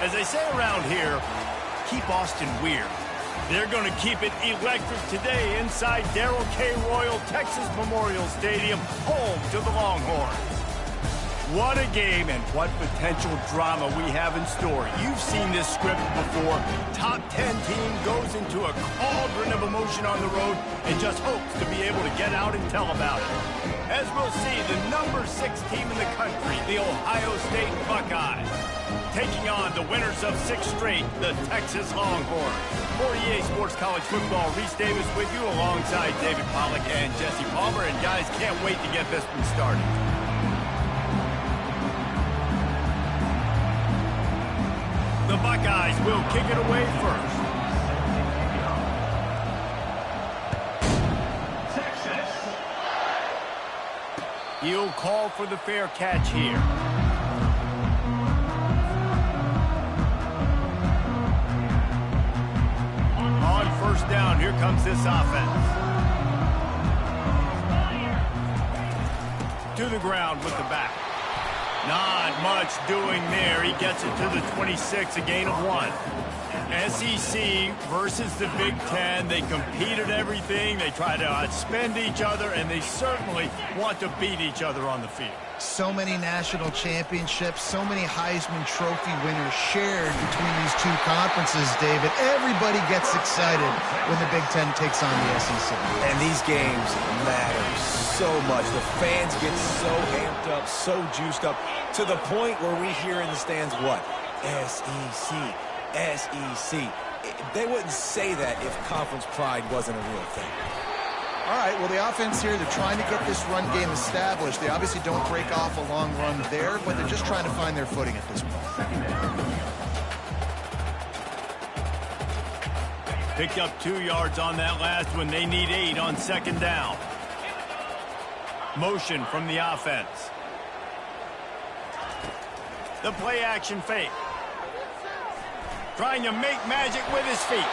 As they say around here, keep Austin weird. They're going to keep it electric today inside Darrell K. Royal Texas Memorial Stadium, home to the Longhorns. What a game and what potential drama we have in store. You've seen this script before. Top 10 team goes into a cauldron of emotion on the road and just hopes to be able to get out and tell about it. As we'll see, the number 6 team in the country, the Ohio State Buckeyes, taking on the winners of 6 straight, the Texas Longhorns. For EA Sports College Football, Reese Davis with you alongside David Pollack and Jesse Palmer. And guys, can't wait to get this one started. The Buckeyes will kick it away first. He'll call for the fair catch here. On first down, here comes this offense. To the ground with the back. Not much doing there. He gets it to the 26, a gain of 1. SEC versus the Big Ten. They compete at everything. They try to outspend each other, and they certainly want to beat each other on the field. So many national championships, so many Heisman Trophy winners shared between these two conferences, David. Everybody gets excited when the Big Ten takes on the SEC. And these games matter so much. The fans get so amped up, so juiced up, to the point where we hear in the stands what? SEC. SEC. They wouldn't say that if conference pride wasn't a real thing. All right, well, the offense here, they're trying to get this run game established. They obviously don't break off a long run there, but they're just trying to find their footing at this point. Picked up 2 yards on that last one. They need 8 on second down. Motion from the offense. The play action fake. Trying to make magic with his feet.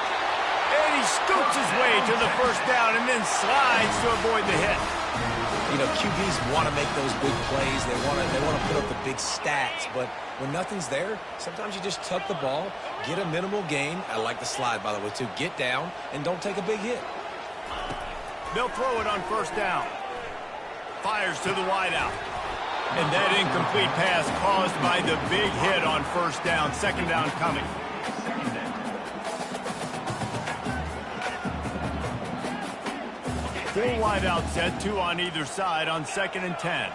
And he scoots his way to the first down and then slides to avoid the hit. You know, QBs want to make those big plays. They want to put up the big stats. But when nothing's there, sometimes you just tuck the ball, get a minimal gain. I like the slide, by the way, too. Get down and don't take a big hit. They'll throw it on first down. Fires to the wideout. And that incomplete pass caused by the big hit on first down. Second down coming. Full wideout set, 2 on either side on 2nd and 10.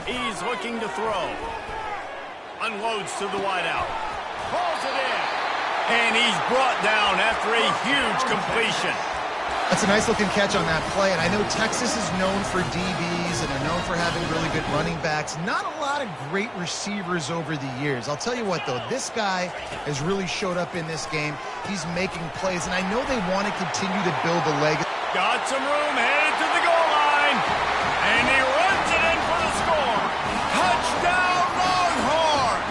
He's looking to throw. Unloads to the wideout. Pulls it in. And he's brought down after a huge completion. That's a nice-looking catch on that play, and I know Texas is known for DBs, and they're known for having really good running backs. Not a lot of great receivers over the years. I'll tell you what, though, this guy has really showed up in this game. He's making plays, and I know they want to continue to build a leg. Got some room, headed to the goal line, and he runs it in for the score. Touchdown, Longhorn!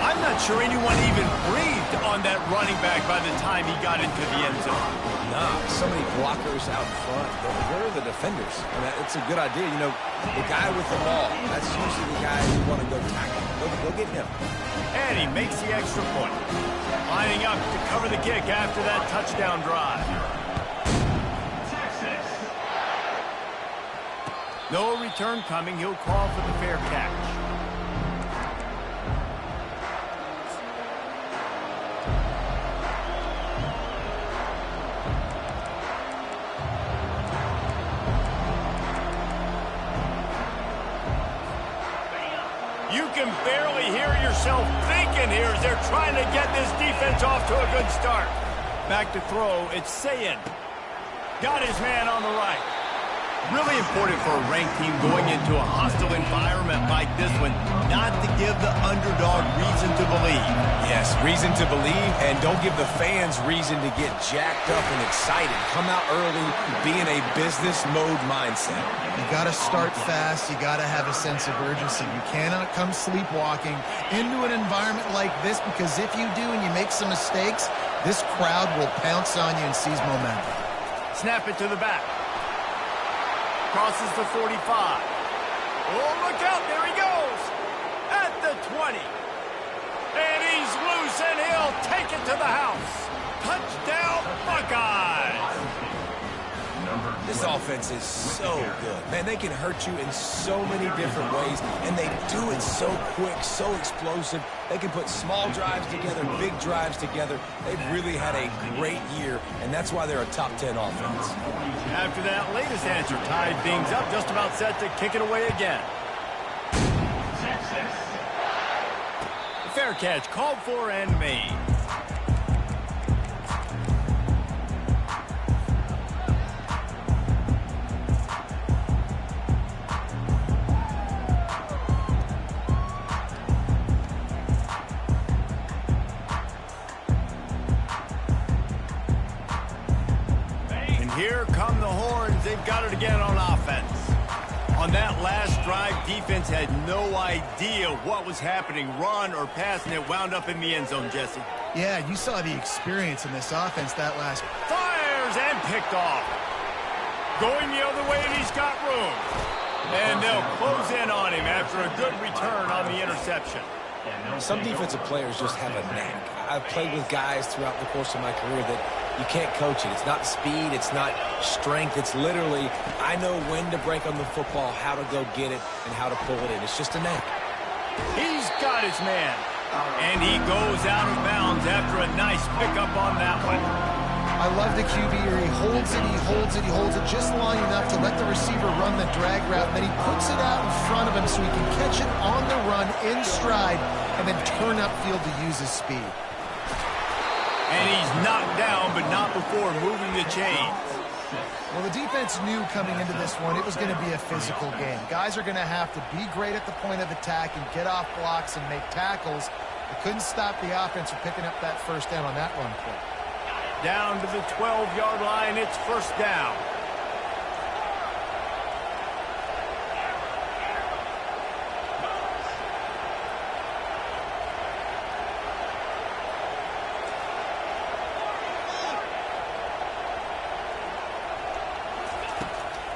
I'm not sure anyone even breathed on that running back by the time he got into the end zone. Nah, so many blockers out in front. Where are the defenders? I mean, it's a good idea. You know, the guy with the ball, that's usually the guy you want to go tackle. Go get him. And he makes the extra point. Lining up to cover the kick after that touchdown drive. No return coming. He'll call for the fair catch. You can barely hear yourself thinking here as they're trying to get this defense off to a good start. Back to throw, it's Sayin. Got his man on the right. Really important for a ranked team going into a hostile environment like this one, not to give the underdog reason to believe. Yes, reason to believe, and don't give the fans reason to get jacked up and excited. Come out early, be in a business mode mindset. You got to start fast. You got to have a sense of urgency. You cannot come sleepwalking into an environment like this, because if you do and you make some mistakes, this crowd will pounce on you and seize momentum. Snap it to the back. Crosses the 45. Oh, look out. There he goes. At the 20. And he's loose, and he'll take it to the house. Touchdown, Buckeyes. This offense is so good. Man, they can hurt you in so many different ways, and they do it so quick, so explosive. They can put small drives together, big drives together. They've really had a great year, and that's why they're a top 10 offense. After that latest answer, tied things up, just about set to kick it away again. Fair catch called for and made. And here come the horns. They've got it again on offense. On that last drive, defense had no idea what was happening, run or pass, and it wound up in the end zone, Jesse. Yeah, you saw the experience in this offense that last. Fires and picked off. Going the other way, and he's got room. And they'll close in on him after a good return on the interception. Some defensive players just have a knack. I've played with guys throughout the course of my career that you can't coach it. It's not speed. It's not strength. It's literally, I know when to break on the football, how to go get it, and how to pull it in. It's just a knack. He's got his man. And he goes out of bounds after a nice pickup on that one. I love the QB here. He holds it, he holds it, he holds it just long enough to let the receiver run the drag route. And then he puts it out in front of him so he can catch it on the run in stride and then turn upfield to use his speed. And he's knocked down, but not before moving the chains. Well, the defense knew coming into this one it was going to be a physical game. Guys are going to have to be great at the point of attack and get off blocks and make tackles. They couldn't stop the offense from picking up that first down on that run play. Down to the 12-yard line, it's first down.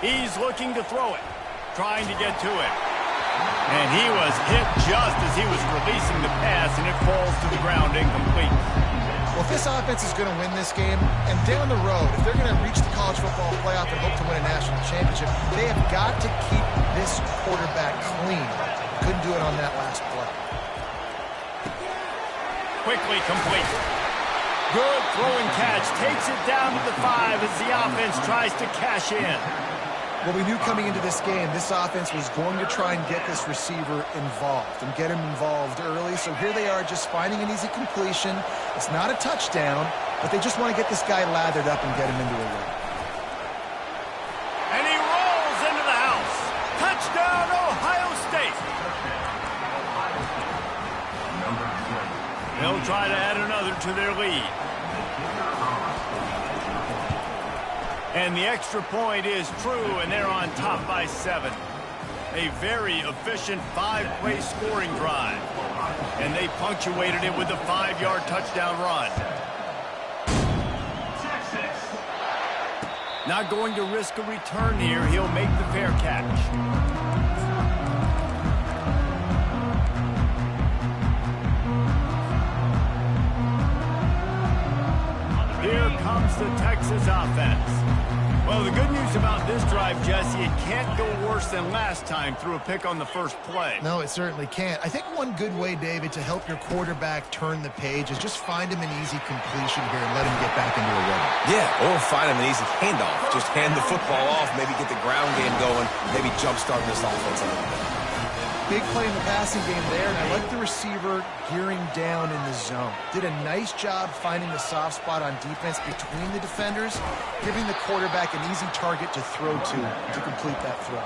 He's looking to throw it, trying to get to it. And he was hit just as he was releasing the pass, and it falls to the ground incomplete. Well, if this offense is going to win this game, and down the road, if they're going to reach the college football playoff and hope to win a national championship, they have got to keep this quarterback clean. Couldn't do it on that last play. Quickly complete. Good throwing catch. Takes it down to the 5 as the offense tries to cash in. Well, we knew coming into this game, this offense was going to try and get this receiver involved and get him involved early. So here they are just finding an easy completion. It's not a touchdown, but they just want to get this guy lathered up and get him into a run. And he rolls into the house. Touchdown, Ohio State. They'll try to add another to their lead. And the extra point is true, and they're on top by 7. A very efficient 5-play scoring drive. And they punctuated it with a 5-yard touchdown run. Not going to risk a return here. He'll make the fair catch. Here comes the Texas offense. Well, the good news about this drive, Jesse, it can't go worse than last time through a pick on the first play. No, it certainly can't. I think one good way, David, to help your quarterback turn the page is just find him an easy completion here and let him get back into a rhythm. Yeah, or find him an easy handoff. Just hand the football off, maybe get the ground game going, maybe jumpstart this offense a little bit. Big play in the passing game there, and I like the receiver gearing down in the zone. Did a nice job finding the soft spot on defense between the defenders, giving the quarterback an easy target to throw to complete that throw.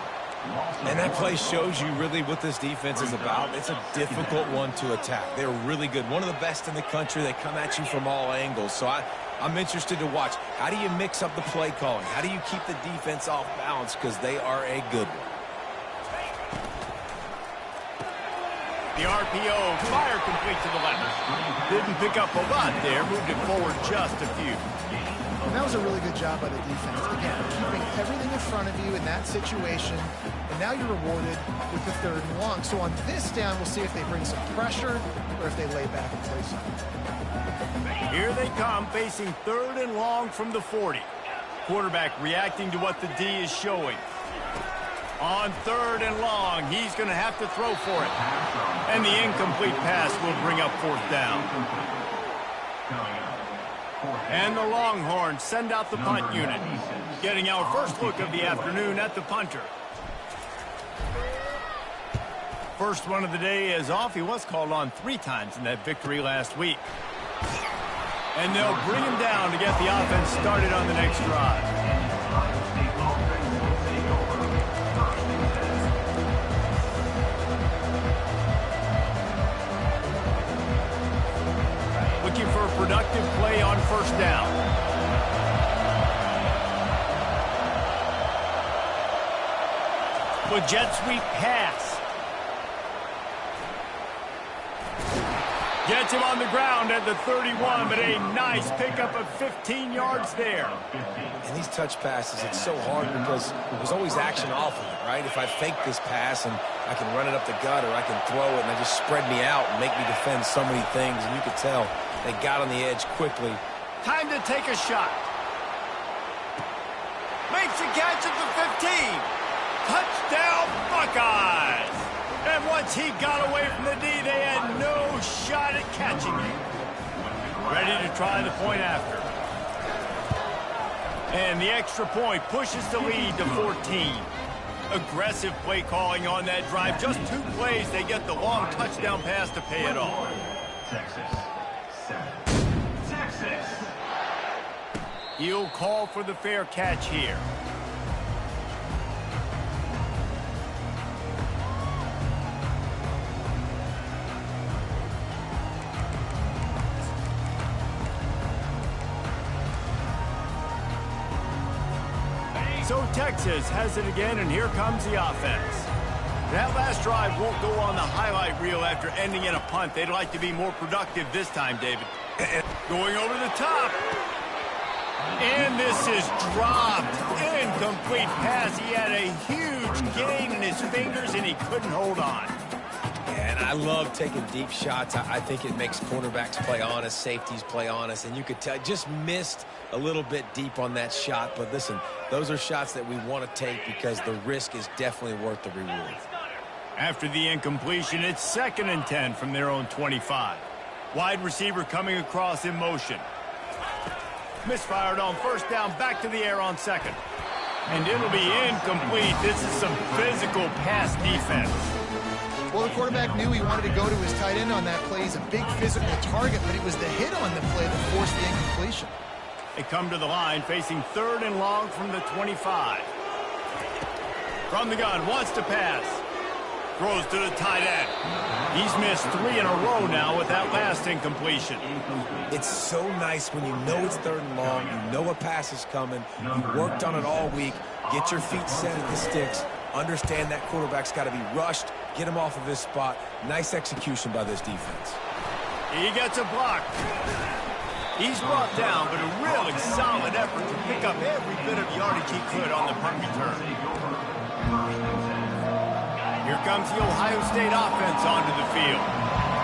And that play shows you really what this defense is about. It's a difficult one to attack. They're really good. One of the best in the country. They come at you from all angles. So I'm interested to watch. How do you mix up the play calling? How do you keep the defense off balance? Because they are a good one. The RPO, fire complete to the left. Didn't pick up a lot there, moved it forward just a few. And that was a really good job by the defense. Again, keeping everything in front of you in that situation, and now you're rewarded with the 3rd and long. So on this down, we'll see if they bring some pressure or if they lay back and play something. Here they come, facing 3rd and long from the 40. Quarterback reacting to what the D is showing. On 3rd and long, he's going to have to throw for it. And the incomplete pass will bring up 4th down. And the Longhorns send out the punt unit, getting our first look of the afternoon at the punter. First one of the day is off. He was called on 3 times in that victory last week. And they'll bring him down to get the offense started on the next drive. Looking for a productive play on 1st down. With jet sweep pass. Gets him on the ground at the 31, but a nice pickup of 15 yards there. And these touch passes, it's so hard because there's always action off of it, right? If I fake this pass and I can run it up the gut or I can throw it and they just spread me out and make me defend so many things, and you could tell they got on the edge quickly. Time to take a shot. Makes a catch at the 15. Touchdown, Buckeyes! And once he got away from the D, they had no shot at catching him. Ready to try the point after. And the extra point pushes the lead to 14. Aggressive play calling on that drive. Just 2 plays, they get the long touchdown pass to pay it off. Texas. He'll call for the fair catch here. So Texas has it again, and here comes the offense. That last drive won't go on the highlight reel after ending in a punt. They'd like to be more productive this time, David. Going over the top. And this is dropped. Incomplete pass. He had a huge gain in his fingers, and he couldn't hold on. And I love taking deep shots. I think it makes cornerbacks play honest, safeties play honest, and you could tell just missed a little bit deep on that shot. But listen, those are shots that we want to take because the risk is definitely worth the reward. After the incompletion, it's 2nd and 10 from their own 25. Wide receiver coming across in motion. Misfired on 1st down, back to the air on 2nd. And it'll be incomplete. This is some physical pass defense. Well, the quarterback knew he wanted to go to his tight end on that play. He's a big physical target, but it was the hit on the play that forced the incompletion. They come to the line, facing 3rd and long from the 25. From the gun, wants to pass. Throws to the tight end. He's missed 3 in a row now with that last incompletion. It's so nice when you know it's 3rd and long, you know a pass is coming, you worked on it all week, get your feet set at the sticks, understand that quarterback's got to be rushed, get him off of his spot. Nice execution by this defense. He gets a block. He's brought down, but a really solid effort to pick up every bit of yardage he could on the punt return. Here comes the Ohio State offense onto the field.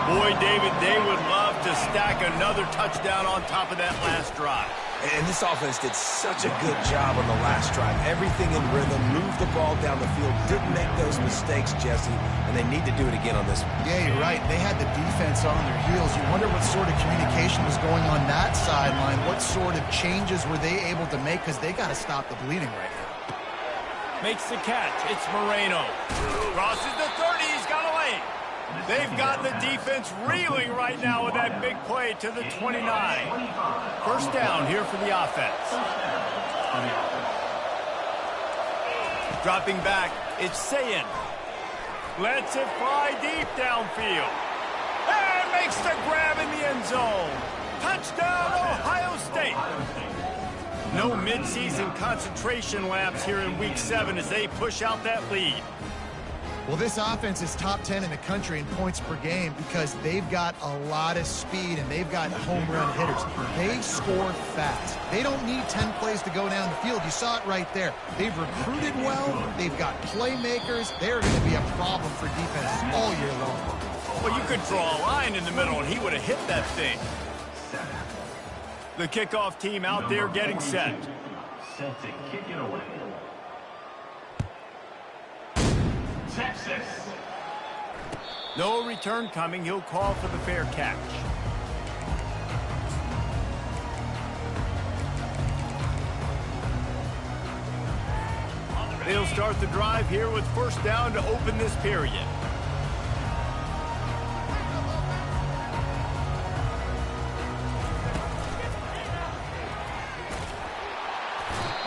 Boy, David, they would love to stack another touchdown on top of that last drive. And this offense did such a good job on the last drive. Everything in rhythm, moved the ball down the field, didn't make those mistakes, Jesse, and they need to do it again on this one. Yeah, you're right. They had the defense on their heels. You wonder what sort of communication was going on that sideline. What sort of changes were they able to make? Because they got to stop the bleeding right now. Makes the catch. It's Moreno. Crosses the 30. He's got away. They've got the defense reeling right now with that big play to the 29. 1st down here for the offense. Dropping back, it's Sayin. Lets it fly deep downfield. And makes the grab in the end zone. Touchdown, Ohio State. No midseason concentration laps here in Week 7 as they push out that lead. Well, this offense is top 10 in the country in points per game because they've got a lot of speed and they've got home run hitters. They score fast. They don't need 10 plays to go down the field. You saw it right there. They've recruited well. They've got playmakers. They're going to be a problem for defense all year long. Well, you could draw a line in the middle and he would have hit that thing. The kickoff team out there getting set. Set to kick it away. Texas. No return coming. He'll call for the fair catch. They'll start the drive here with first down to open this period.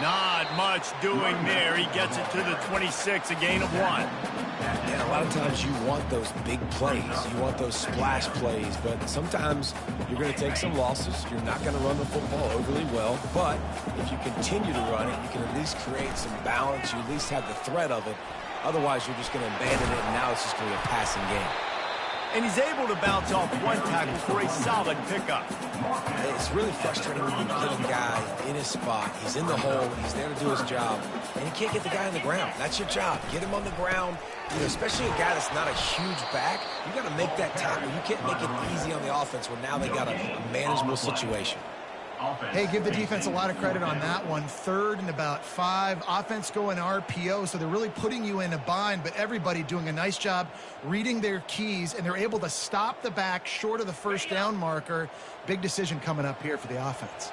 Not much doing there. He gets it to the 26, a gain of 1. Yeah, a lot of times you want those big plays. You want those splash plays, but sometimes you're going to take some losses. You're not going to run the football overly well, but if you continue to run it, you can at least create some balance. You at least have the threat of it. Otherwise, you're just going to abandon it, and now it's just going to be a passing game. And he's able to bounce off one tackle for a solid pickup. It's really frustrating when you get a guy in his spot. He's in the hole. He's there to do his job. And you can't get the guy on the ground. That's your job. Get him on the ground. You know, especially a guy that's not a huge back. You got to make that tackle. You can't make it easy on the offense when now they got a manageable situation. Hey, give the defense a lot of credit on that one. 3rd and about 5. Offense going RPO, so they're really putting you in a bind, but everybody doing a nice job reading their keys, and they're able to stop the back short of the first down marker. Big decision coming up here for the offense.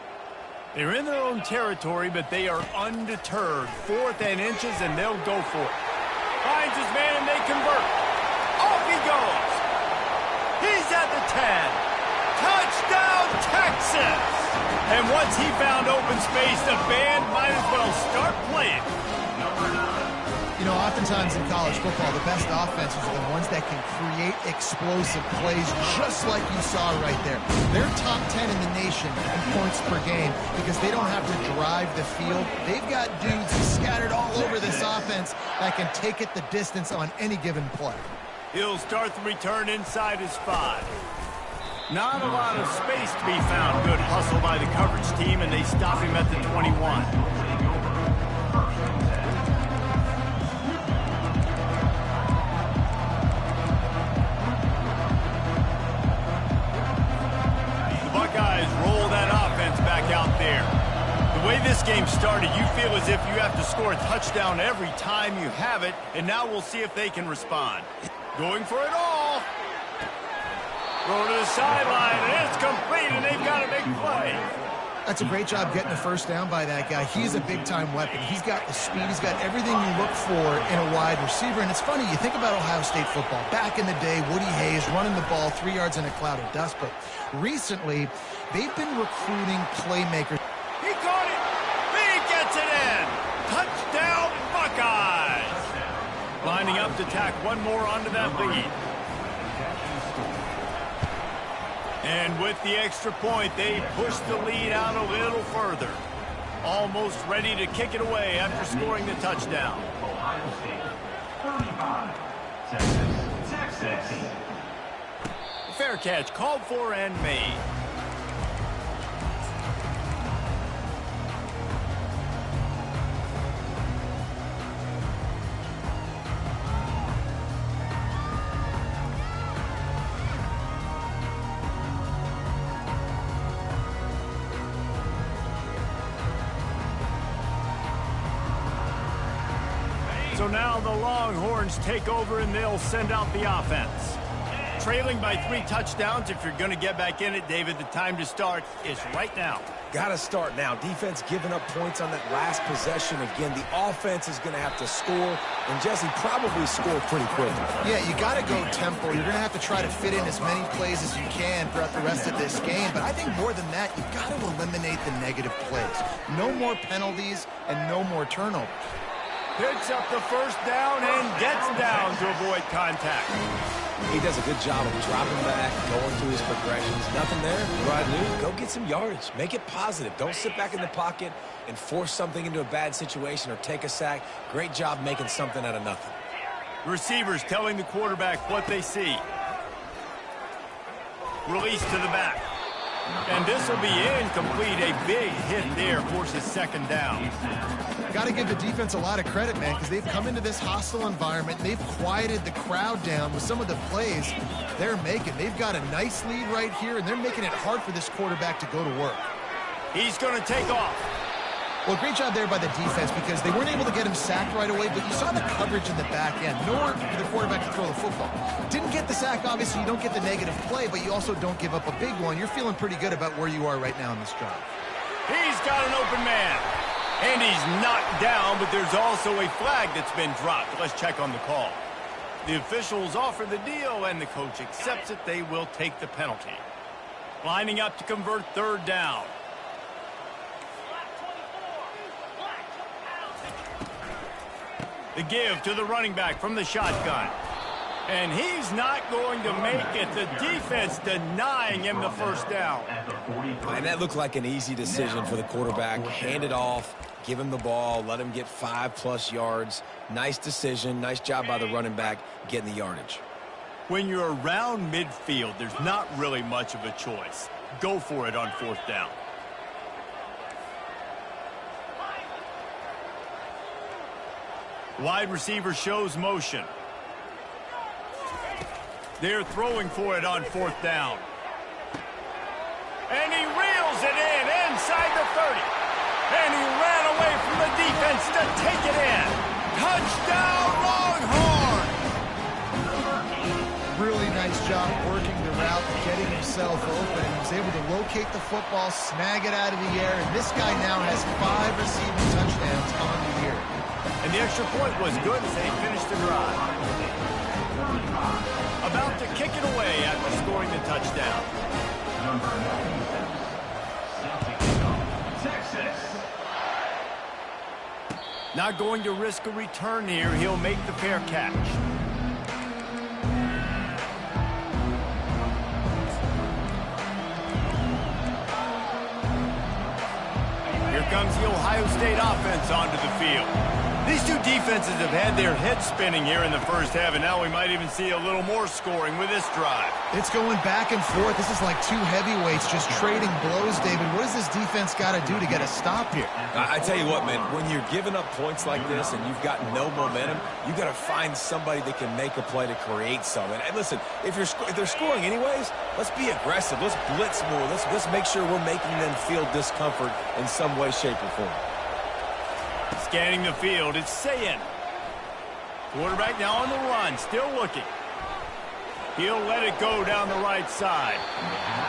They're in their own territory, but they are undeterred. 4th and inches, and they'll go for it. Finds his man, and they convert. Off he goes. He's at the 10. Touchdown, Texas! And once he found open space, the band might as well start playing. You know, oftentimes in college football, the best offenses are the ones that can create explosive plays just like you saw right there. They're top 10 in the nation in points per game because they don't have to drive the field. They've got dudes scattered all over this offense that can take it the distance on any given play. He'll start the return inside his 5. Not a lot of space to be found. Good hustle by the coverage team, and they stop him at the 21. The Buckeyes roll that offense back out there. The way this game started, you feel as if you have to score a touchdown every time you have it, and now we'll see if they can respond. Going for it all. Throw to the sideline, and it's complete, and they've got a big play. That's a great job getting a first down by that guy. He's a big-time weapon. He's got the speed. He's got everything you look for in a wide receiver. And it's funny, you think about Ohio State football. Back in the day, Woody Hayes running the ball 3 yards in a cloud of dust. But recently, they've been recruiting playmakers. He caught it. He gets it in. Touchdown, Buckeyes. Lining up to tack one more onto that lead. And with the extra point, they push the lead out a little further. Almost ready to kick it away after scoring the touchdown. Ohio State, 35. Texas. Fair catch called for and made. So now the Longhorns take over and they'll send out the offense. Trailing by 3 touchdowns, if you're going to get back in it, David, the time to start is right now. Got to start now. Defense giving up points on that last possession. Again, the offense is going to have to score, and Jesse probably score pretty quickly. Yeah, you got to go tempo. You're going to have to try to fit in as many plays as you can throughout the rest of this game. But I think more than that, you've got to eliminate the negative plays. No more penalties and no more turnovers. Picks up the first down and gets down to avoid contact. He does a good job of dropping back, going through his progressions. Nothing there. Right, Lou, go get some yardage. Make it positive. Don't sit back in the pocket and force something into a bad situation or take a sack. Great job making something out of nothing. Receivers telling the quarterback what they see. Release to the back. And this will be incomplete. A big hit there forces second down. Got to give the defense a lot of credit, man, because they've come into this hostile environment. They've quieted the crowd down with some of the plays they're making. They've got a nice lead right here, and they're making it hard for this quarterback to go to work. He's going to take off. Well, great job there by the defense because they weren't able to get him sacked right away, but you saw the coverage in the back end. Nowhere for the quarterback to throw the football. Didn't get the sack, obviously. You don't get the negative play, but you also don't give up a big one. You're feeling pretty good about where you are right now in this drive. He's got an open man. And he's knocked down, but there's also a flag that's been dropped. Let's check on the call. The officials offer the deal, and the coach accepts it. They will take the penalty. Lining up to convert third down. The give to the running back from the shotgun. And he's not going to make it. The defense denying him the first down. And that looked like an easy decision for the quarterback. Hand it off, give him the ball, let him get 5+ yards. Nice decision. Nice job by the running back getting the yardage. When you're around midfield, there's not really much of a choice. Go for it on fourth down. Wide receiver shows motion. They're throwing for it on fourth down. And he reels it in inside the 30. And he ran away from the defense to take it in. Touchdown, Longhorn! Really nice job working the route, getting himself open. He was able to locate the football, snag it out of the air, and this guy now has 5 receiving touchdowns on the year. And the extra point was good as they finished the drive. About to kick it away after scoring the touchdown. Not going to risk a return here. He'll make the fair catch. Here comes the Ohio State offense onto the field. These two defenses have had their heads spinning here in the first half, and now we might even see a little more scoring with this drive. It's going back and forth. This is like two heavyweights just trading blows, David. What does this defense got to do to get a stop here? I tell you what, man, when you're giving up points like this and you've got no momentum, you got to find somebody that can make a play to create something. And listen, if they're scoring anyways, let's be aggressive. Let's blitz more. Let's make sure we're making them feel discomfort in some way, shape, or form. Scanning the field, it's Sayin. Quarterback now on the run, still looking. He'll let it go down the right side.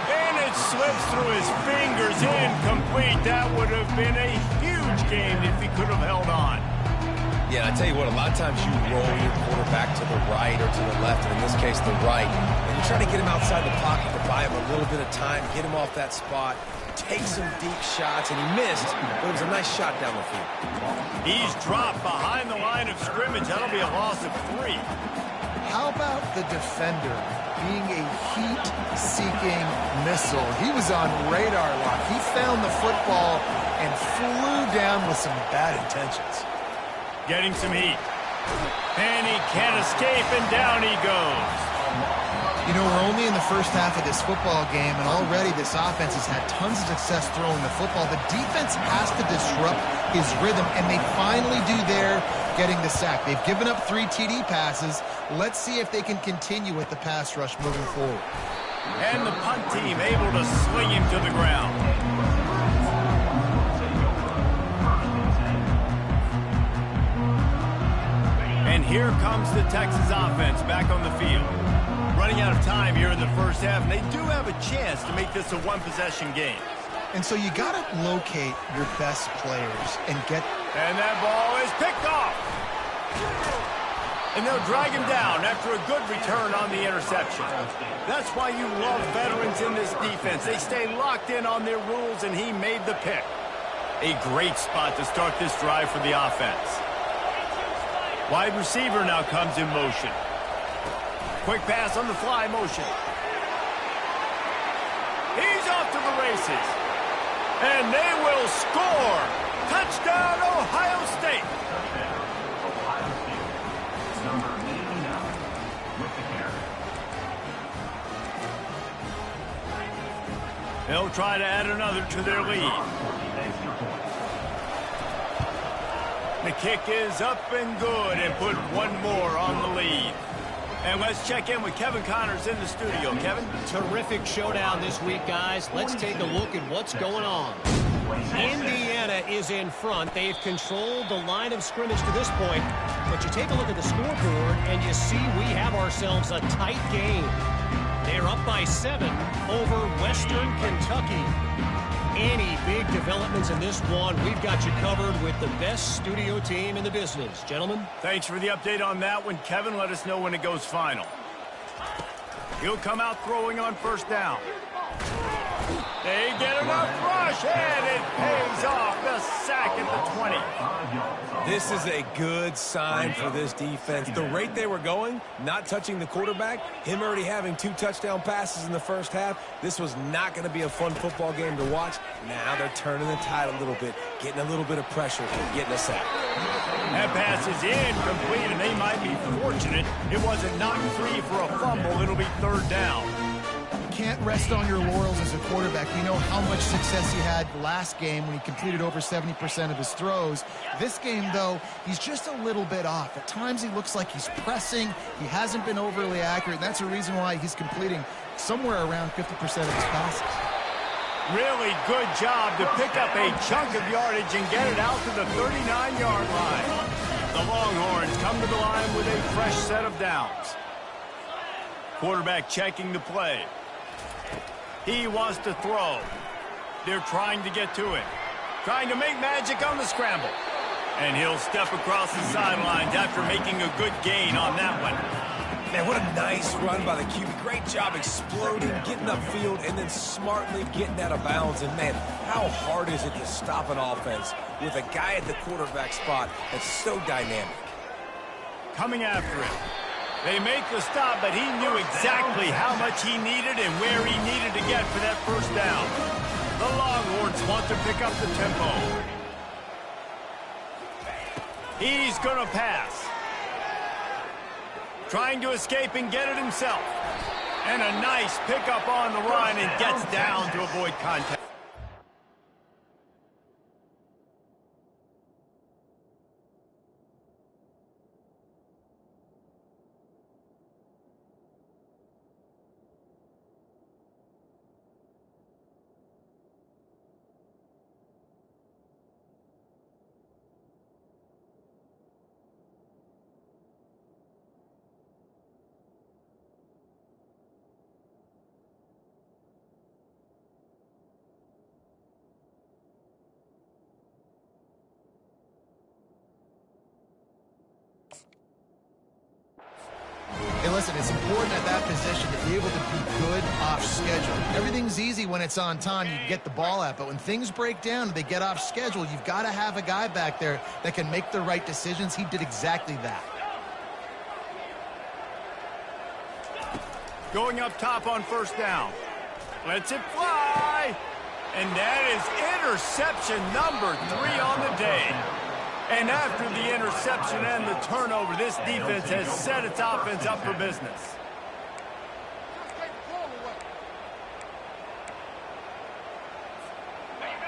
And it slips through his fingers, incomplete. That would have been a huge gain if he could have held on. Yeah, I tell you what, a lot of times you roll your quarterback to the right or to the left, and in this case, the right. And you try to get him outside the pocket to buy him a little bit of time, get him off that spot, take some deep shots, and he missed, but it was a nice shot down the field. He's dropped behind the line of scrimmage. That'll be a loss of 3. How about the defender being a heat-seeking missile? He was on radar lock. He found the football and flew down with some bad intentions. Getting some heat. And he can't escape, and down he goes. You know, we're only in the first half of this football game, and already this offense has had tons of success throwing the football. The defense has to disrupt his rhythm, and they finally do there, getting the sack. They've given up 3 TD passes. Let's see if they can continue with the pass rush moving forward. And the punt team able to sling him to the ground. And here comes the Texas offense back on the field. Running out of time here in the first half, and they do have a chance to make this a one-possession game. And so you got to locate your best players and get... And that ball is picked off. And they'll drag him down after a good return on the interception. That's why you love veterans in this defense. They stay locked in on their rules, and he made the pick. A great spot to start this drive for the offense. Wide receiver now comes in motion. Quick pass on the fly motion. He's off to the races. And they will score. Touchdown, Ohio State. They'll try to add another to their lead. The kick is up and good and put one more on the lead. And let's check in with Kevin Connors in the studio. Kevin? Terrific showdown this week, guys. Let's take a look at what's going on. Indiana is in front. They've controlled the line of scrimmage to this point. But you take a look at the scoreboard, and you see we have ourselves a tight game. They're up by 7 over Western Kentucky. Any big developments in this one, we've got you covered with the best studio team in the business. Gentlemen? Thanks for the update on that one, Kevin. Let us know when it goes final. He'll come out throwing on first down. They get enough rush, and it pays off. The sack at the 20. This is a good sign for this defense. The rate they were going, not touching the quarterback, him already having 2 touchdown passes in the first half, this was not going to be a fun football game to watch. Now they're turning the tide a little bit, getting a little bit of pressure, getting a sack. That pass is incomplete, and they might be fortunate it wasn't knocked free for a fumble. It'll be 3rd down. Can't rest on your laurels as a quarterback. You know how much success he had last game when he completed over 70% of his throws. This game, though, he's just a little bit off. At times he looks like he's pressing. He hasn't been overly accurate. That's a reason why he's completing somewhere around 50% of his passes. Really good job to pick up a chunk of yardage and get it out to the 39-yard line. The Longhorns come to the line with a fresh set of downs. Quarterback checking the play. He wants to throw. They're trying to get to it. Trying to make magic on the scramble. And he'll step across the sidelines after making a good gain on that one. Man, what a nice run by the QB. Great job exploding, getting upfield, and then smartly getting out of bounds. And, man, how hard is it to stop an offense with a guy at the quarterback spot that's so dynamic? Coming after him. They make the stop, but he knew exactly how much he needed and where he needed to get for that first down. The Longhorns want to pick up the tempo. He's going to pass. Trying to escape and get it himself. And a nice pickup on the run and gets down to avoid contact. Hey, listen, it's important at that position to be able to be good off schedule. Everything's easy when it's on time, you get the ball out, but when things break down and they get off schedule, you've got to have a guy back there that can make the right decisions. He did exactly that. Going up top on first down. Lets it fly. And that is interception number 3 on the day. And after the interception and the turnover, this defense has set its offense up for business.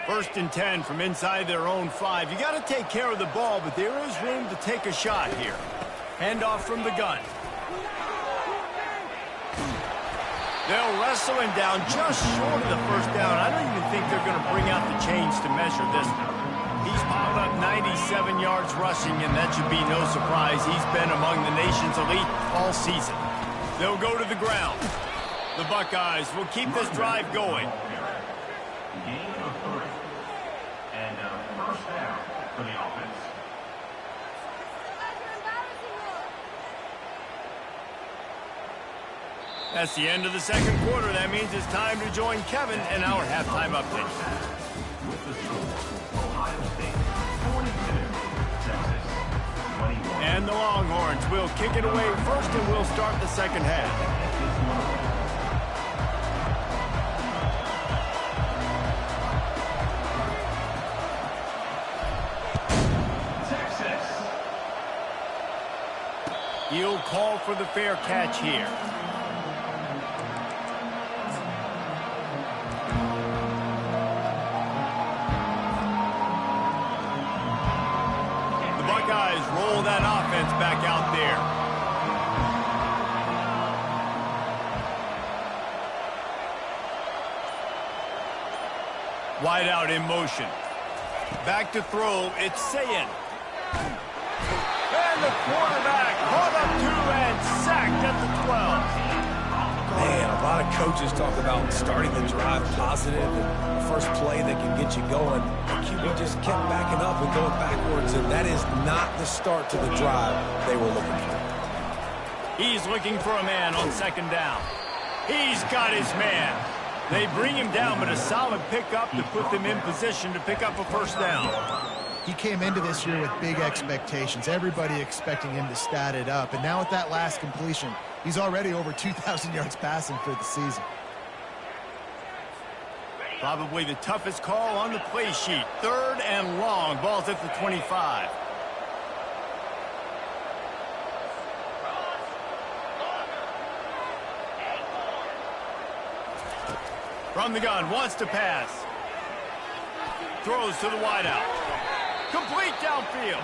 First and 10 from inside their own 5. You got to take care of the ball, but there is room to take a shot here. Handoff from the gun. They'll wrestle him down just short of the first down. I don't even think they're going to bring out the chains to measure this one. He's piled up 97 yards rushing, and that should be no surprise. He's been among the nation's elite all season. They'll go to the ground. The Buckeyes will keep this drive going. Gain of 3. And first down for the offense. That's the end of the second quarter. That means it's time to join Kevin in our halftime update. With the score, Ohio State 42, Texas 21. And the Longhorns will kick it away first, and we'll start the second half. Texas. He'll call for the fair catch here. offense back out there. Wide out in motion. Back to throw, it's Sayin. And the quarterback caught up to and sacked at the 12. Man, a lot of coaches talk about starting the drive positive and the first play that can get you going. The QB just kept backing up and going backwards, and that is not the start to the drive they were looking for. He's looking for a man on second down. He's got his man. They bring him down, but a solid pickup to put them in position to pick up a first down. He came into this year with big expectations. Everybody expecting him to stat it up. And now with that last completion, he's already over 2,000 yards passing for the season. Probably the toughest call on the play sheet. 3rd and long. Ball's at the 25. From the gun, wants to pass. Throws to the wideout. Complete downfield.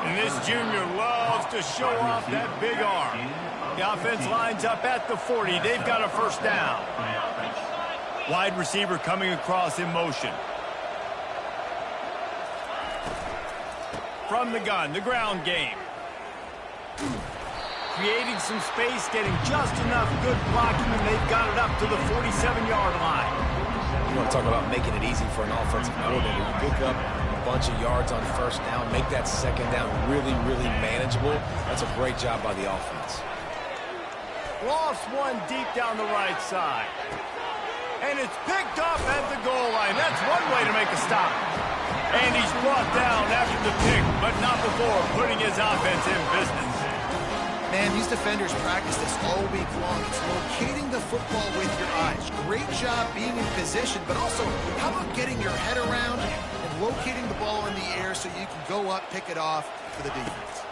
And this junior loves to show off that big arm. The offense lines up at the 40. They've got a first down. Wide receiver coming across in motion. From the gun, the ground game. Creating some space, getting just enough good blocking, and they've got it up to the 47-yard line. You want to talk about making it easy for an offensive coordinator. You pick up a bunch of yards on first down, make that second down really, really manageable. That's a great job by the offense. Lost one deep down the right side. And it's picked up at the goal line. That's one way to make a stop. And he's brought down after the pick, but not before putting his offense in business. Man, these defenders practice this all week long. It's locating the football with your eyes. Great job being in position, but also how about getting your head around and locating the ball in the air so you can go up, pick it off for the defense.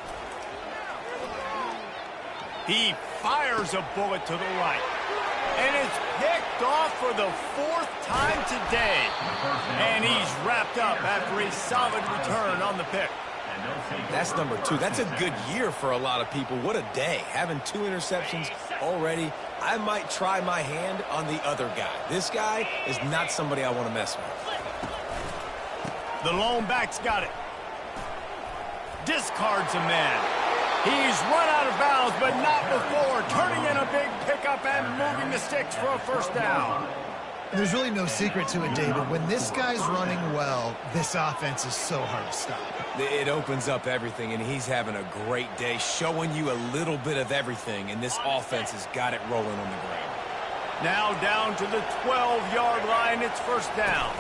He fires a bullet to the right. And it's picked off for the 4th time today. And he's wrapped up after a solid return on the pick. That's number 2. That's a good year for a lot of people. What a day. Having 2 interceptions already. I might try my hand on the other guy. This guy is not somebody I want to mess with. The lone back's got it. Discards a man. He's run out of bounds, but not before. Turning in a big pickup and moving the sticks for a first down. There's really no secret to it, David. When this guy's running well, this offense is so hard to stop. It opens up everything, and he's having a great day, showing you a little bit of everything, and this offense has got it rolling on the ground. Now down to the 12-yard line, it's first down.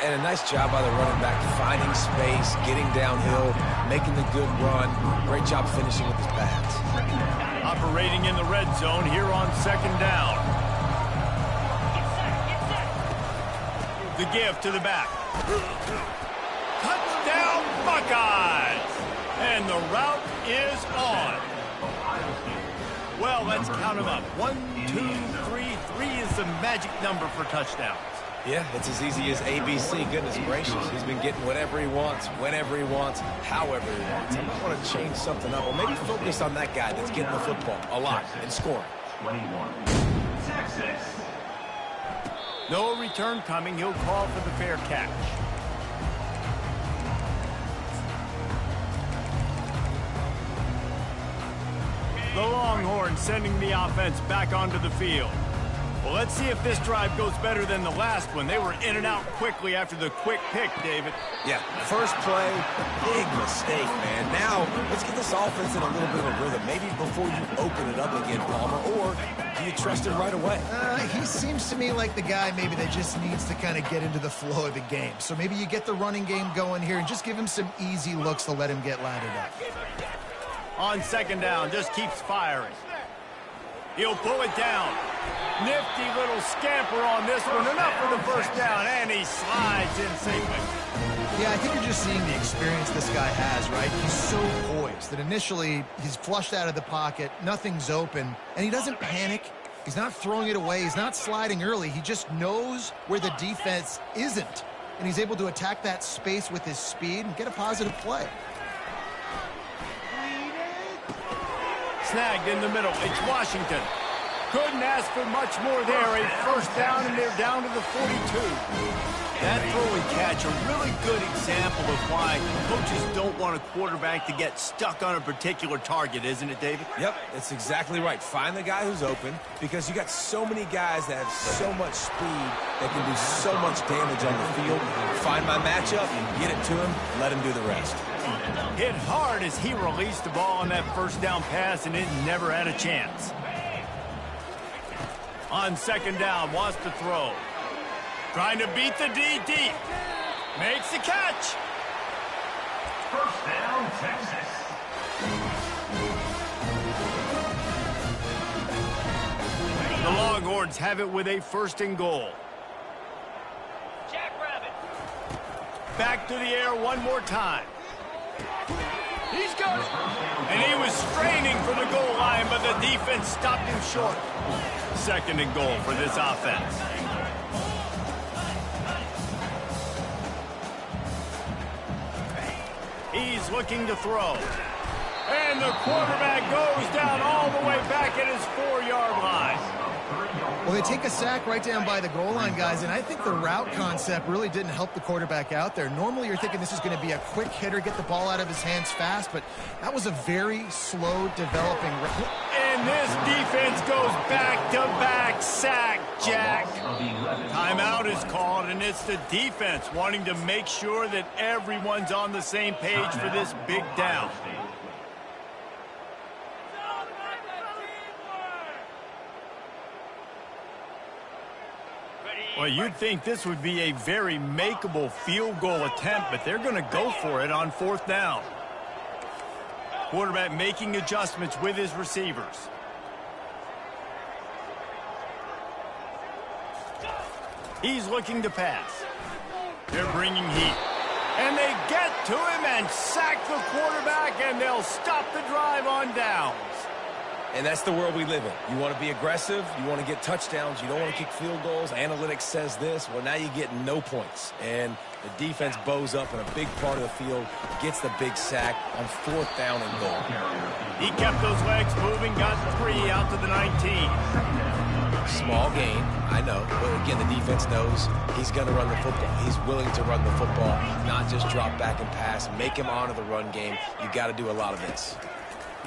And a nice job by the running back, finding space, getting downhill, making the good run. Great job finishing with his pads. Operating in the red zone here on second down. The give to the back. Touchdown, Buckeyes! And the route is on. Well, let's count them up. 1, 2, 3. 3 is the magic number for touchdowns. Yeah, it's as easy as ABC. Goodness gracious. He's been getting whatever he wants, whenever he wants, however he wants. I might want to change something up, or maybe focus on that guy that's getting the football a lot and scoring. 21. Texas. No return coming. He'll call for the fair catch. The Longhorns sending the offense back onto the field. Well, let's see if this drive goes better than the last one. They were in and out quickly after the quick pick, David. Yeah, first play, big mistake, man. Now, let's get this offense in a little bit of a rhythm. Maybe before you open it up again, Palmer, or do you trust him right away? He seems to me like the guy maybe that just needs to kind of get into the flow of the game. So maybe you get the running game going here and just give him some easy looks to let him get laddered up. On second down, just keeps firing. He'll pull it down. Nifty little scamper on this one. Enough for the first down, and he slides in safely. Yeah, I think you're just seeing the experience this guy has, right? He's so poised that initially he's flushed out of the pocket, nothing's open, and he doesn't panic. He's not throwing it away. He's not sliding early. He just knows where the defense isn't. and he's able to attack that space with his speed and get a positive play. Snagged in the middle. It's Washington. Couldn't ask for much more there. A first down, and they're down to the 42. That throw and catch, a really good example of why coaches don't want a quarterback to get stuck on a particular target, isn't it, David? Yep, that's exactly right. Find the guy who's open, because you got so many guys that have so much speed that can do so much damage on the field. Find my matchup, get it to him, let him do the rest. Hit hard as he released the ball on that first down pass, and it never had a chance. On second down, wants to throw. Trying to beat the D deep. Makes the catch. First down, Texas. The Longhorns have it with a first and goal. Jackrabbit. Back to the air one more time. He's got it. And he was straining for the goal line, but the defense stopped him short. Second and goal for this offense. He's looking to throw. And the quarterback goes down all the way back at his 4-yard line. Well, they take a sack right down by the goal line, guys, and I think the route concept really didn't help the quarterback out there. Normally, you're thinking this is going to be a quick hitter, get the ball out of his hands fast, but that was a very slow developing route. And this defense goes back-to-back sack, Jack. Timeout is called, and it's the defense wanting to make sure that everyone's on the same page for this big down. Well, you'd think this would be a very makeable field goal attempt, but they're going to go for it on fourth down. Quarterback making adjustments with his receivers. He's looking to pass. They're bringing heat. And they get to him and sack the quarterback, and they'll stop the drive on downs. And that's the world we live in. You want to be aggressive. You want to get touchdowns. You don't want to kick field goals. Analytics says this. Well, now you get no points. And the defense bows up in a big part of the field, gets the big sack on fourth down and goal. He kept those legs moving, got 3 out to the 19. Small gain, I know. But again, the defense knows he's going to run the football. He's willing to run the football, not just drop back and pass. Make him honor the run game. You got to do a lot of this.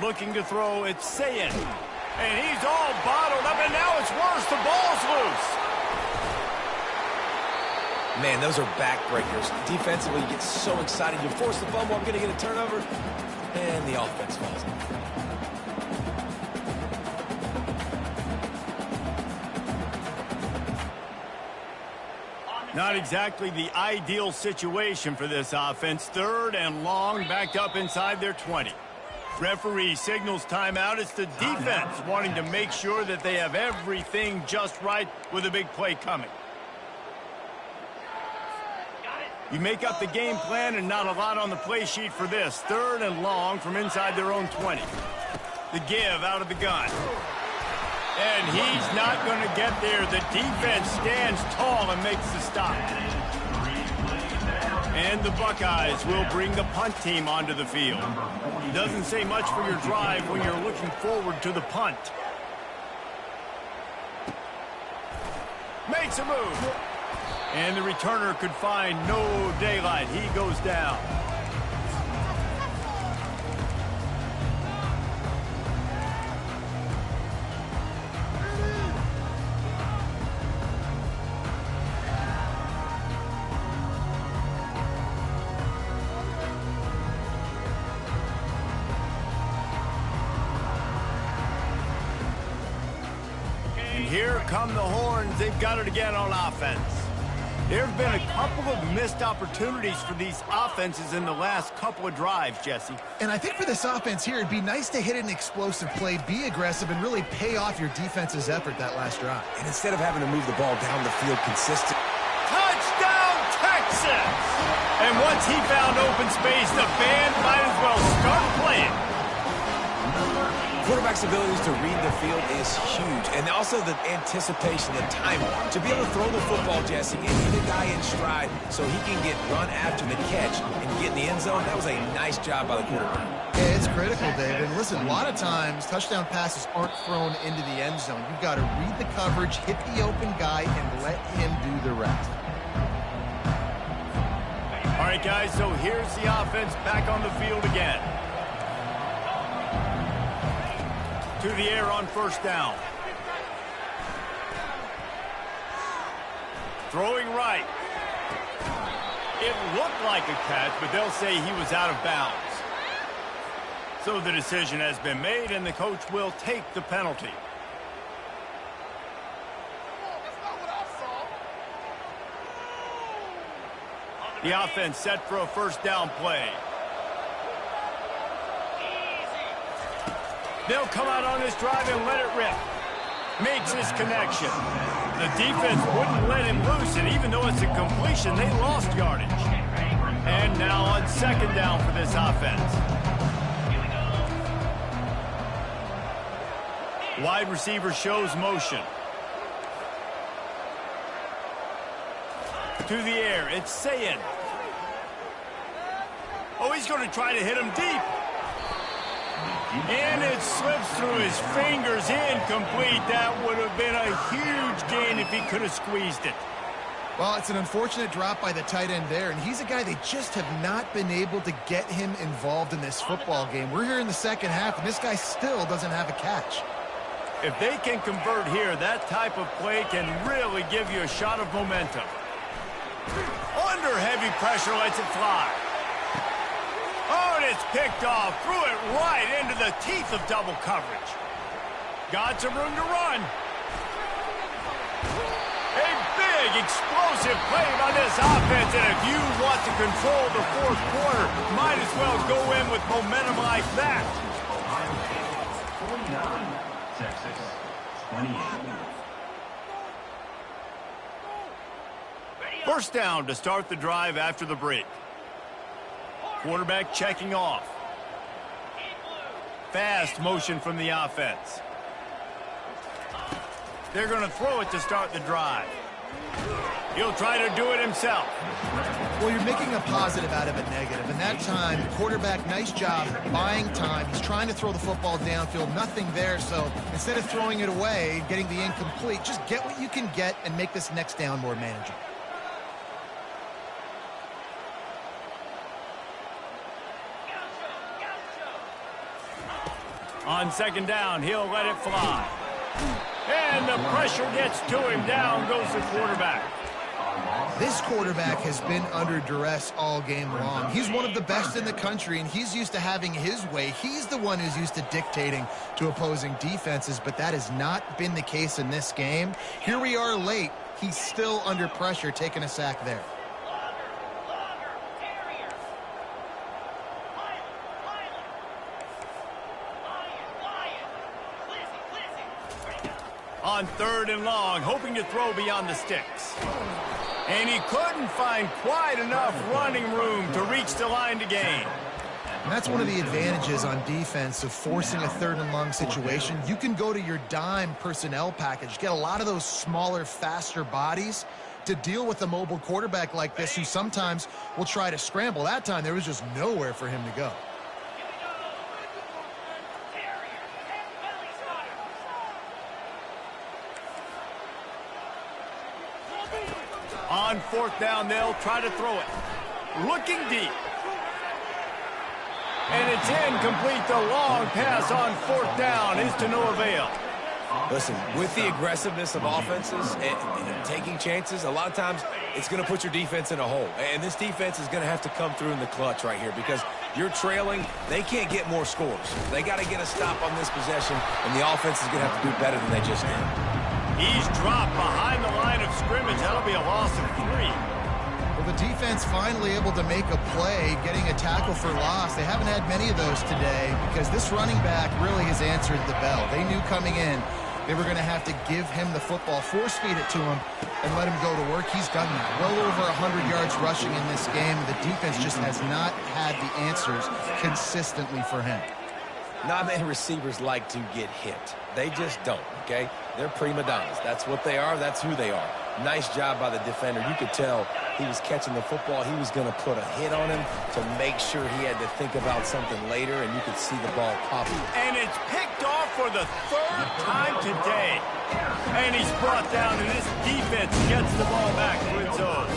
Looking to throw, it's Sayin. And he's all bottled up, and now it's worse. The ball's loose. Man, those are backbreakers. Defensively, you get so excited. You force the fumble, I'm going to get a turnover, and the offense falls in. Not exactly the ideal situation for this offense. Third and long, backed up inside their 20. Referee signals timeout. It's the defense wanting to make sure that they have everything just right with a big play coming. You make up the game plan and not a lot on the play sheet for this. Third and long from inside their own 20. The give out of the gun. And he's not going to get there. The defense stands tall and makes the stop. And the Buckeyes will bring the punt team onto the field. Doesn't say much for your drive when you're looking forward to the punt. Makes a move. And the returner could find no daylight. He goes down. Here come the Horns. They've got it again on offense. There have been a couple of missed opportunities for these offenses in the last couple of drives, Jesse. And I think for this offense here, it'd be nice to hit an explosive play, be aggressive, and really pay off your defense's effort that last drive. And instead of having to move the ball down the field consistent. Touchdown, Texas! And once he found open space, the band might as well start playing. Quarterback's abilities to read the field is huge, and also the anticipation, the timing. To be able to throw the football, Jesse, and hit a guy in stride so he can get run after the catch and get in the end zone, that was a nice job by the quarterback. Yeah, it's critical, David. And listen, a lot of times touchdown passes aren't thrown into the end zone. You've got to read the coverage, hit the open guy, and let him do the rest. All right, guys, so here's the offense back on the field again. To the air on first down. Throwing right. It looked like a catch, but they'll say he was out of bounds. So the decision has been made, and the coach will take the penalty. The offense set for a first down play. They'll come out on this drive and let it rip. Makes his connection. The defense wouldn't let him loose, and even though it's a completion, they lost yardage. And now on second down for this offense. Wide receiver shows motion. To the air, it's Sayin. Oh, he's going to try to hit him deep. And it slips through his fingers, incomplete. That would have been a huge gain if he could have squeezed it. Well, it's an unfortunate drop by the tight end there, and he's a guy they just have not been able to get him involved in this football game. We're here in the second half, and this guy still doesn't have a catch. If they can convert here, that type of play can really give you a shot of momentum. Under heavy pressure, lets it fly. Oh, and it's picked off. Threw it right into the teeth of double coverage. Got some room to run. A big, explosive play by this offense, and if you want to control the fourth quarter, might as well go in with momentum like that. 49, Texas 28. First down to start the drive after the break. Quarterback checking off. Fast motion from the offense. They're going to throw it to start the drive. He'll try to do it himself. Well, you're making a positive out of a negative. And that time, the quarterback, nice job buying time. He's trying to throw the football downfield. Nothing there. So instead of throwing it away, getting the incomplete, just get what you can get and make this next down more manageable. On second down, he'll let it fly. And the pressure gets to him. Down goes the quarterback. This quarterback has been under duress all game long. He's one of the best in the country, and he's used to having his way. He's the one who's used to dictating to opposing defenses, but that has not been the case in this game. Here we are late. He's still under pressure, taking a sack there. On third and long, hoping to throw beyond the sticks. And he couldn't find quite enough running room to reach the line to gain. And that's one of the advantages on defense of forcing a third and long situation. You can go to your dime personnel package, get a lot of those smaller, faster bodies to deal with a mobile quarterback like this who sometimes will try to scramble. That time, there was just nowhere for him to go. On fourth down, they'll try to throw it. Looking deep. And it's incomplete. The long pass on fourth down is to no avail. Listen, with the aggressiveness of offenses and taking chances, a lot of times it's going to put your defense in a hole. And this defense is going to have to come through in the clutch right here because you're trailing. They can't get more scores. They got to get a stop on this possession, and the offense is going to have to do better than they just did. He's dropped behind the line of scrimmage. That'll be a loss of 3. Well, the defense finally able to make a play, getting a tackle for loss. They haven't had many of those today because this running back really has answered the bell. They knew coming in they were going to have to give him the football, force feed it to him, and let him go to work. He's done that. Well over 100 yards rushing in this game. The defense just has not had the answers consistently for him. Not many receivers like to get hit. They just don't, okay? They're prima donnas. That's what they are. That's who they are. Nice job by the defender. You could tell he was catching the football. He was going to put a hit on him to make sure he had to think about something later, and you could see the ball popping. And it's picked off for the third time today. And he's brought down, and this defense gets the ball back to its own.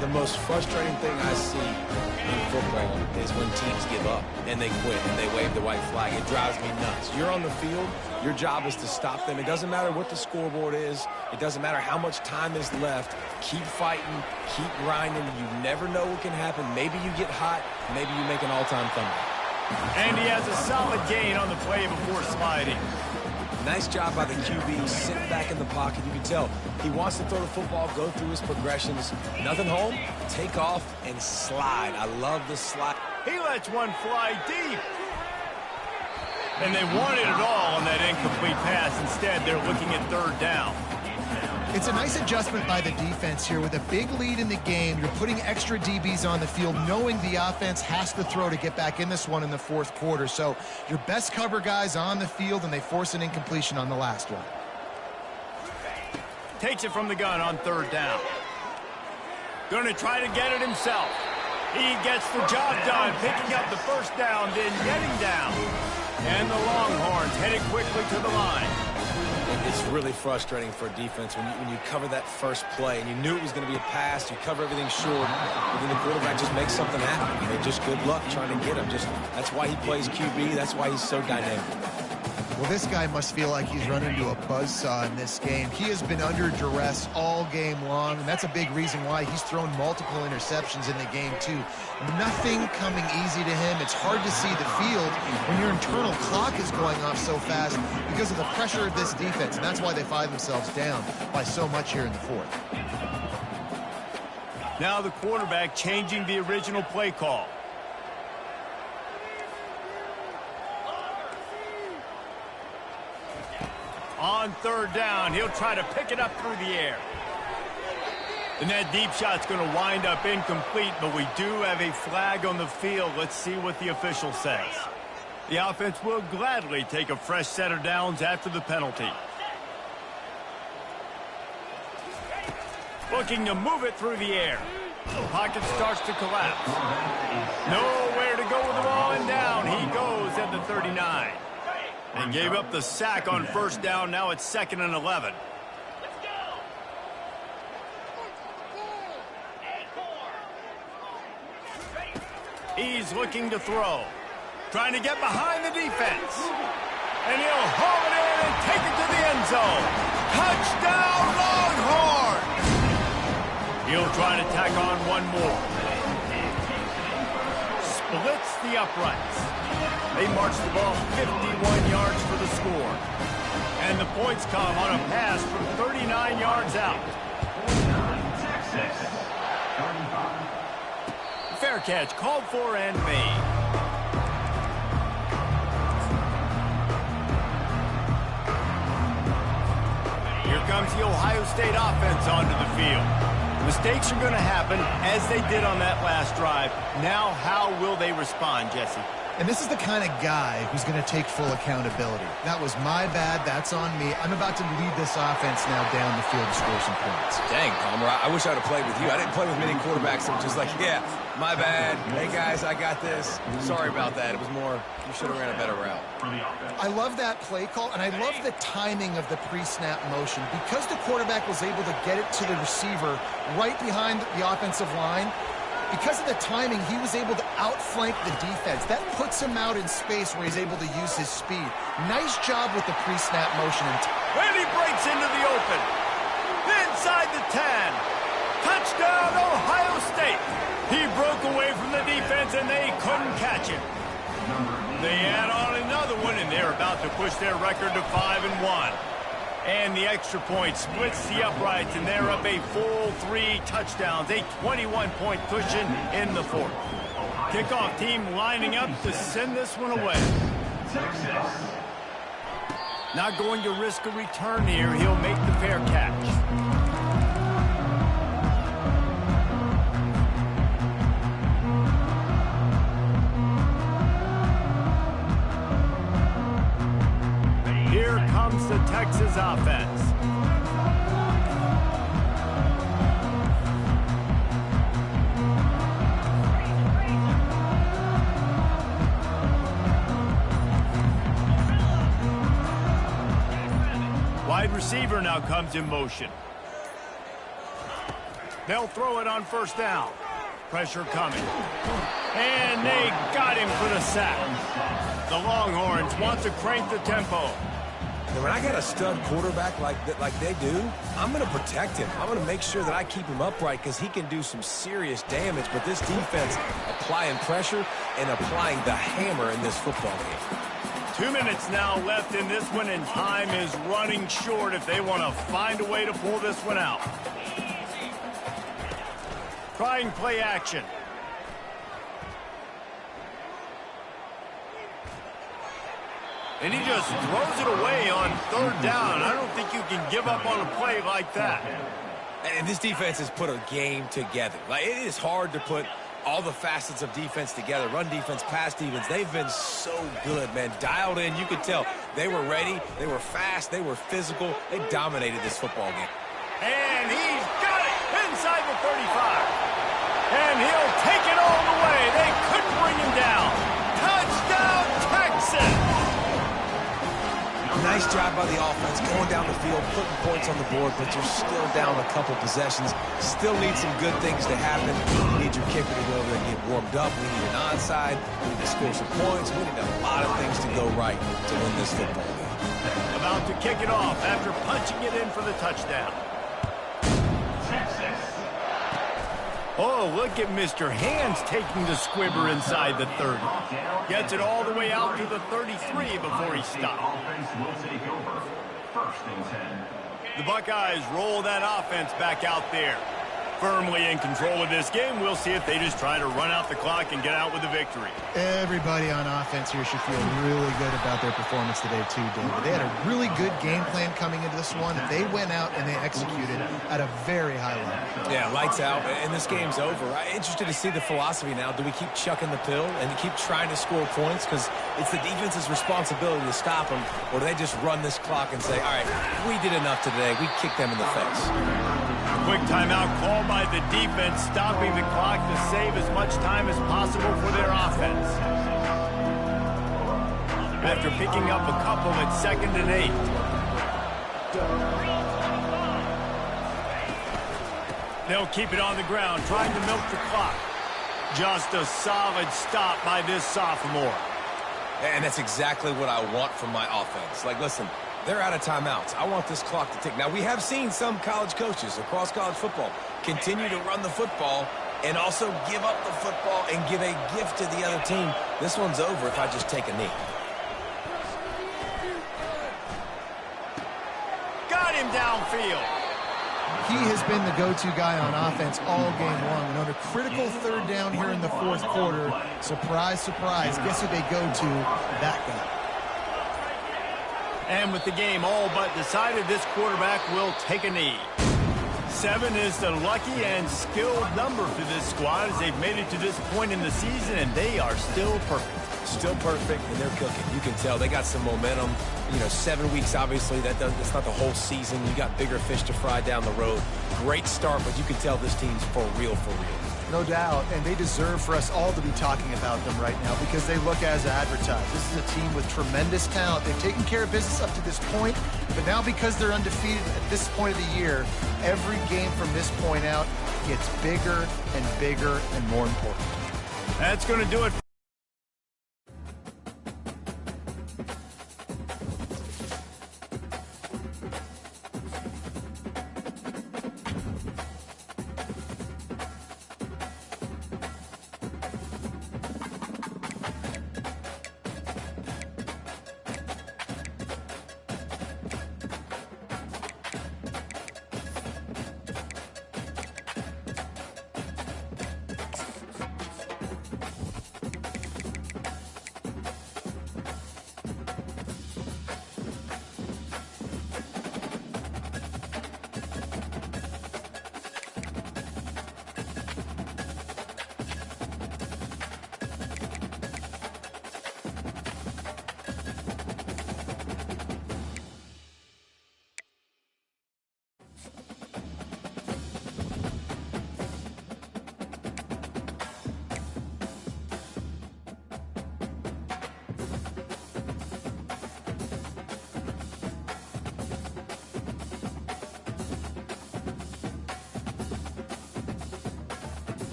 The most frustrating thing I see in football is when teams give up and they quit and they wave the white flag. It drives me nuts. You're on the field. Your job is to stop them. It doesn't matter what the scoreboard is. It doesn't matter how much time is left. Keep fighting. Keep grinding. You never know what can happen. Maybe you get hot. Maybe you make an all-time comeback. And he has a solid gain on the play before sliding. Nice job by the QB, sitting back in the pocket. You can tell he wants to throw the football, go through his progressions. Nothing home, take off, and slide. I love the slide. He lets one fly deep. And they wanted it all on that incomplete pass. Instead, they're looking at third down. It's a nice adjustment by the defense here. With a big lead in the game, you're putting extra DBs on the field, knowing the offense has to throw to get back in this one in the fourth quarter. So your best cover guys on the field, and they force an incompletion on the last one. Takes it from the gun on third down. Going to try to get it himself. He gets the job done, picking up the first down, then getting down. And the Longhorns headed quickly to the line. It's really frustrating for a defense when you cover that first play and you knew it was going to be a pass, you cover everything short, and then the quarterback just makes something happen. I mean, just good luck trying to get him. That's why he plays QB. That's why he's so dynamic. Well, this guy must feel like he's run into a buzzsaw in this game. He has been under duress all game long, and that's a big reason why he's thrown multiple interceptions in the game, too. Nothing coming easy to him. It's hard to see the field when your internal clock is going off so fast because of the pressure of this defense, and that's why they find themselves down by so much here in the fourth. Now the quarterback changing the original play call. On third down, he'll try to pick it up through the air. And that deep shot's going to wind up incomplete, but we do have a flag on the field. Let's see what the official says. The offense will gladly take a fresh set of downs after the penalty. Looking to move it through the air. The pocket starts to collapse. Nowhere to go with the ball, and down he goes at the 39. And gave up the sack on first down. Now it's 2nd and 11. He's looking to throw. Trying to get behind the defense. And he'll haul it in and take it to the end zone. Touchdown, Longhorns! He'll try to tack on one more. Splits the uprights. They march the ball 51 yards for the score. And the points come on a pass from 39 yards out. Fair catch called for and made. Here comes the Ohio State offense onto the field. Mistakes are going to happen, as they did on that last drive. Now, how will they respond, Jesse? And this is the kind of guy who's going to take full accountability. That was my bad. That's on me. I'm about to lead this offense now down the field to score some points. Dang, Palmer, I wish I would have played with you. I didn't play with many quarterbacks that were just like, yeah, my bad. Hey, guys, I got this. Sorry about that. It was more, you should have ran a better route. I love that play call, and I love the timing of the pre-snap motion. Because the quarterback was able to get it to the receiver right behind the offensive line, because of the timing, he was able to outflank the defense. That puts him out in space where he's able to use his speed. Nice job with the pre-snap motion. And he breaks into the open. Inside the 10. Touchdown, Ohio State. He broke away from the defense, and they couldn't catch him. They add on another one, and they're about to push their record to 5-1. And the extra point splits the uprights, and they're up a full 3 touchdowns, a 21-point cushion in the fourth. Kickoff team lining up to send this one away. Not going to risk a return here. He'll make the fair catch. comes the Texas offense. Wide receiver now comes in motion. They'll throw it on first down. Pressure coming. And they got him for the sack. The Longhorns want to crank the tempo. And when I got a stud quarterback like they do, I'm going to protect him. I'm going to make sure that I keep him upright because he can do some serious damage. But this defense applying pressure and applying the hammer in this football game. 2 minutes now left in this one, and time is running short if they want to find a way to pull this one out. Trying play action. And he just throws it away on third down. I don't think you can give up on a play like that. And this defense has put a game together. Like, it is hard to put all the facets of defense together. Run defense, pass defense. They've been so good, man. Dialed in. You could tell they were ready. They were fast. They were physical. They dominated this football game. And he's got it inside the 35. And he'll take it all the way. They couldn't bring him down. Touchdown, Texas! Nice job by the offense going down the field, putting points on the board, but you're still down a couple possessions. Still need some good things to happen. You need your kicker to go over and get warmed up. We need an onside. We need to score some points. We need a lot of things to go right to win this football game. About to kick it off after punching it in for the touchdown. Oh, look at Mr. Hands taking the squibber inside the 30. Gets it all the way out to the 33 before he stopped. The Buckeyes roll that offense back out there. Firmly in control of this game. We'll see if they just try to run out the clock and get out with the victory. Everybody on offense here should feel really good about their performance today too, David. They had a really good game plan coming into this one. They went out and they executed at a very high level. Yeah, lights out, and this game's over. I'm interested to see the philosophy now. Do we keep chucking the pill and keep trying to score points? Because it's the defense's responsibility to stop them, or do they just run this clock and say, all right, we did enough today. We kicked them in the face. Quick timeout called by the defense, stopping the clock to save as much time as possible for their offense. After picking up a couple at 2nd and 8. They'll keep it on the ground, trying to milk the clock. Just a solid stop by this sophomore. And that's exactly what I want from my offense. Like, listen, they're out of timeouts. I want this clock to tick. Now, we have seen some college coaches across college football continue to run the football and also give up the football and give a gift to the other team. This one's over if I just take a knee. Got him downfield. He has been the go-to guy on offense all game long. And on a critical third down here in the fourth quarter, surprise, surprise, guess who they go to? That guy. And with the game all but decided, this quarterback will take a knee. 7 is the lucky and skilled number for this squad as they've made it to this point in the season, and they are still perfect. Still perfect, and they're cooking. You can tell they got some momentum. You know, 7 weeks, obviously, that's not the whole season. You got bigger fish to fry down the road. Great start, but you can tell this team's for real, for real. No doubt, and they deserve for us all to be talking about them right now because they look as advertised. This is a team with tremendous talent. They've taken care of business up to this point, but now because they're undefeated at this point of the year, every game from this point out gets bigger and bigger and more important. That's going to do it.